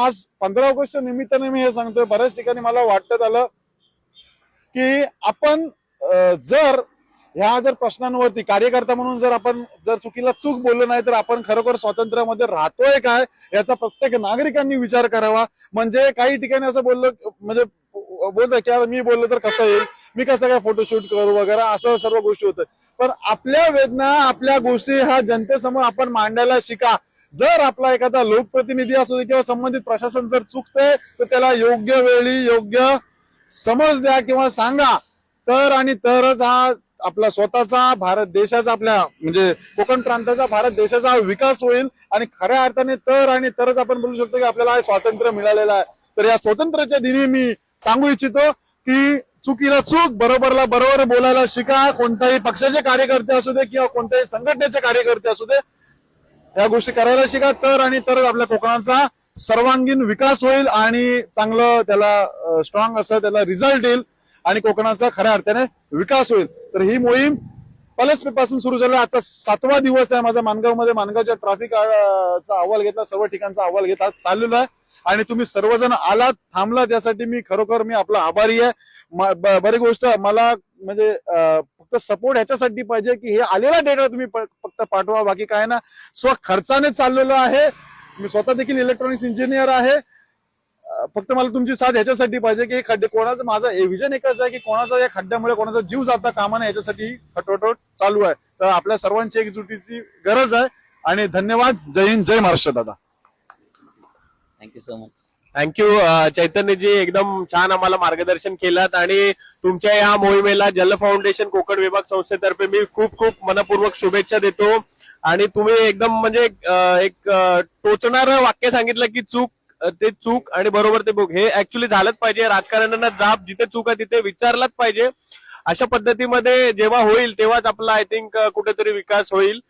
आज 15 ऑगस्टच्या निमित्ताने मी हे सांगतोय, बऱ्याच ठिकाणी मला वाटत आलं की आपण जर ह्या जर प्रश्नांवरती कार्यकर्ता म्हणून जर आपण जर चुकीला चूक बोललो नाही तर आपण खरोखर स्वातंत्र्यामध्ये राहतोय काय याचा प्रत्येक नागरिकांनी विचार करावा. म्हणजे काही ठिकाणी असं बोललं म्हणजे बोलतोय की मी बोललो तर कसं येईल, मी कसं काय फोटोशूट करू वगैरे असं सर्व गोष्टी होतं. पण आपल्या वेदना आपल्या गोष्टी ह्या जनतेसमोर आपण मांडायला शिका. जर आपला एखादा लोकप्रतिनिधी असू दे किंवा संबंधित प्रशासन जर चुकतंय तर त्याला योग्य वेळी योग्य समज द्या किंवा सांगा, तर आणि तरच हा आपला स्वतःचा भारत देशाचा आपल्या म्हणजे कोकण प्रांताचा भारत देशाचा विकास होईल. आणि खऱ्या अर्थाने तर आणि तरच आपण बोलू शकतो की आपल्याला स्वातंत्र्य मिळालेलं आहे. तर या स्वातंत्र्याच्या दिनी मी सांगू इच्छितो की चुकीला चूक, बरोबरला बरोबर बोलायला शिका. कोणत्याही पक्षाचे कार्यकर्ते असू दे किंवा कोणत्याही संघटनेचे कार्यकर्ते असू दे, या गोष्टी करायला शिका. तर आणि तरच आपल्या कोकणाचा सर्वांगीण विकास होईल आणि चांगलं त्याला स्ट्रॉंग असं त्याला रिझल्ट येईल आणि कोकणाचा खऱ्या अर्थाने विकास होईल. तर ही मोहीम पलसपे पासून सुरू झाली. आजचा 7वा दिवस आहे माझा माणगावमध्ये. माणगावच्या ट्रॅफिक चा अहवाल घेतला, सर्व ठिकाणचा अहवाल घेत आज चाललेला आहे आणि तुम्ही सर्वजण आलात, थांबलात, यासाठी मी खरोखर मी आपला आभारी आहे. बरी गोष्ट मला म्हणजे फक्त सपोर्ट ह्याच्यासाठी पाहिजे की हे आलेला डेटा तुम्ही फक्त पाठवा, बाकी काय ना. खर्चाने चाललेलं आहे. मी स्वतः देखील इलेक्ट्रॉनिक्स इंजिनियर आहे. फक्त मला तुमची साथ ह्याच्यासाठी पाहिजे की खड्डे कोणाचं, माझं विजन एकच आहे की कोणाचा या खड्ड्यामुळे कोणाचा जीव जाता कामा नये, याच्यासाठी खटोटोट चालू आहे. तर आपल्या सर्वांची एकजुटीची गरज आहे. आणि धन्यवाद. जय हिंद, जय महाराष्ट्र दादा. Thank you so much. थँक्यू चैतन्यजी, एकदम छान आम्हाला मार्गदर्शन केलं आणि तुमच्या या मोहिमेला जल फाउंडेशन कोकण विभाग संस्थेतर्फे मी खूप खूप मनपूर्वक शुभेच्छा देतो. आणि तुम्ही एकदम म्हणजे एक टोचणारं वाक्य सांगितलं की चूक ते चूक आणि बरोबर ते बुक, हे ऍक्च्युली झालंच पाहिजे. राजकारण्यांना जाब जिथे चूक आहे तिथे विचारलाच पाहिजे. अशा पद्धतीमध्ये जेव्हा होईल तेव्हाच आपला आय थिंक कुठेतरी विकास होईल.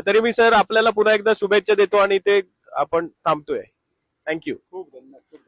तरी मी सर आपल्याला पुन्हा एकदा शुभेच्छा देतो आणि ते आपण थांबतोय. थँक्यू. खूप धन्यवाद.